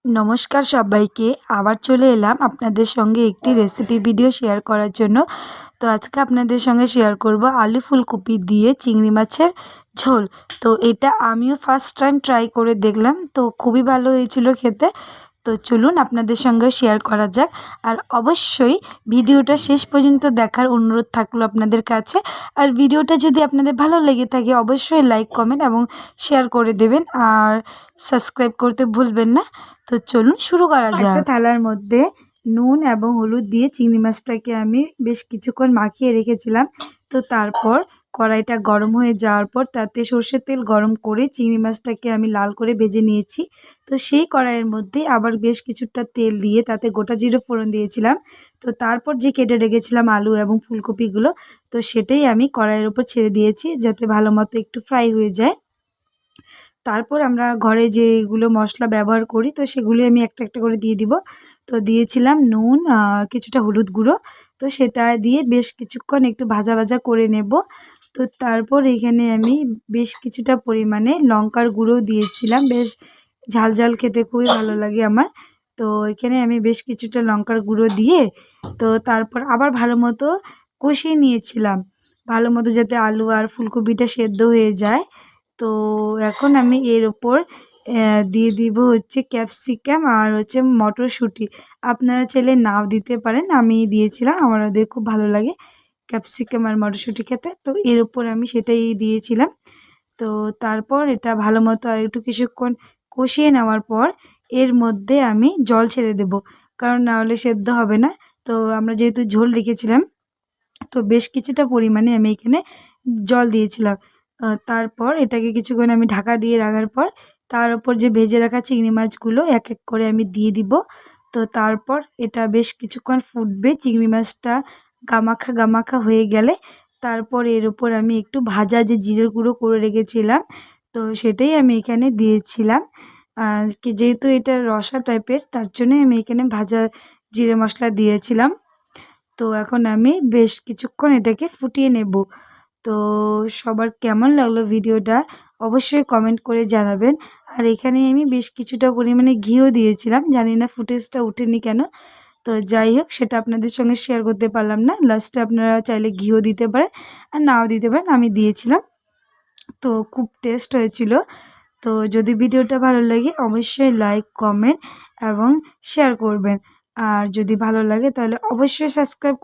নমস্কার সবাইকে। আবার চলে এলাম আপনাদের সঙ্গে একটি রেসিপি ভিডিও শেয়ার করার জন্য। তো আজকে আপনাদের সঙ্গে শেয়ার করব আলু ফুলকপি দিয়ে চিংড়ি মাছের ঝোল। তো এটা আমিও ফার্স্ট টাইম ট্রাই করে দেখলাম, তো খুবই ভালো হয়েছিল খেতে। তো চলুন আপনাদের সঙ্গেও শেয়ার করা যাক। আর অবশ্যই ভিডিওটা শেষ পর্যন্ত দেখার অনুরোধ থাকলো আপনাদের কাছে। আর ভিডিওটা যদি আপনাদের ভালো লেগে থাকে অবশ্যই লাইক, কমেন্ট এবং শেয়ার করে দেবেন। আর সাবস্ক্রাইব করতে ভুলবেন না। তো চলুন শুরু করা যাক। একটা থালার মধ্যে নুন এবং হলুদ দিয়ে চিংড়ি মাছটাকে আমি বেশ কিছুক্ষণ মাখিয়ে রেখেছিলাম। তো তারপর কড়াইটা গরম হয়ে যাওয়ার পর তাতে সর্ষের তেল গরম করে চিংড়ি মাছটাকে আমি লাল করে ভেজে নিয়েছি। তো সেই কড়াইয়ের মধ্যে আবার বেশ কিছুটা তেল দিয়ে তাতে গোটা জিরে ফোড়ন দিয়েছিলাম। তো তারপর যে কেটে রেখেছিলাম আলু এবং ফুলকপিগুলো, তো সেটাই আমি কড়াইয়ের ওপর ছেড়ে দিয়েছি যাতে ভালো মতো একটু ফ্রাই হয়ে যায়। তারপর আমরা ঘরে যেগুলো মশলা ব্যবহার করি তো সেগুলি আমি একটা একটা করে দিয়ে দিব। তো দিয়েছিলাম নুন, কিছুটা হলুদ গুঁড়ো। তো সেটা দিয়ে বেশ কিছুক্ষণ একটু ভাজা ভাজা করে নেব। তো তারপর এখানে আমি বেশ কিছুটা পরিমাণে লঙ্কার গুঁড়ো দিয়েছিলাম। বেশ ঝাল ঝাল খেতে খুবই ভালো লাগে আমার। তো এখানে আমি বেশ কিছুটা লঙ্কার গুঁড়ো দিয়ে তো তারপর আবার ভালো মতো কষিয়ে নিয়েছিলাম, ভালো মতো যাতে আলু আর ফুলকপিটা সেদ্ধ হয়ে যায়। তো এখন আমি এর ওপর দিয়ে দিব হচ্ছে ক্যাপসিকাম আর হচ্ছে মটরশুঁটি। আপনারা চাইলে নাও দিতে পারেন, আমি দিয়েছিলাম, আমার ওদের খুব ভালো লাগে ক্যাপসিকাম আর মটরশুঁটি খেতে। তো এর ওপর আমি সেটাই দিয়েছিলাম। তো তারপর এটা ভালো মতো আর একটু কিছুক্ষণ কষিয়ে নেওয়ার পর এর মধ্যে আমি জল ছেড়ে দেব, কারণ না হলে সেদ্ধ হবে না। তো আমরা যেহেতু ঝোল রেখেছিলাম তো বেশ কিছুটা পরিমাণে আমি এখানে জল দিয়েছিলাম। তারপর এটাকে কিছুক্ষণ আমি ঢাকা দিয়ে রাখার পর তার ওপর যে ভেজে রাখা চিংড়ি মাছগুলো এক এক করে আমি দিয়ে দিব। তো তারপর এটা বেশ কিছুক্ষণ ফুটবে, চিংড়ি মাছটা গামাখা গামাখা হয়ে গেলে তারপর এর ওপর আমি একটু ভাজা যে জিরের গুঁড়ো করে রেখেছিলাম তো সেটাই আমি এখানে দিয়েছিলাম। আর কি যেহেতু এটা রসা টাইপের তার জন্যই আমি এখানে ভাজা জিরে মশলা দিয়েছিলাম। তো এখন আমি বেশ কিছুক্ষণ এটাকে ফুটিয়ে নেব। তো সবার কেমন লাগলো ভিডিওটা অবশ্যই কমেন্ট করে জানাবেন। আর এখানে আমি বেশ কিছুটা পরিমাণে ঘিও দিয়েছিলাম, জানি না ফুটেজটা ওঠেনি কেন। তো যাই হোক, সেটা আপনাদের সঙ্গে শেয়ার করতে পারলাম না। লাস্টে আপনারা চাইলে ঘিও দিতে পারেন আর নাও দিতে পারেন, আমি দিয়েছিলাম। তো খুব টেস্ট হয়েছিল। তো যদি ভিডিওটা ভালো লাগে অবশ্যই লাইক, কমেন্ট এবং শেয়ার করবেন। আর যদি ভালো লাগে তাহলে অবশ্যই সাবস্ক্রাইব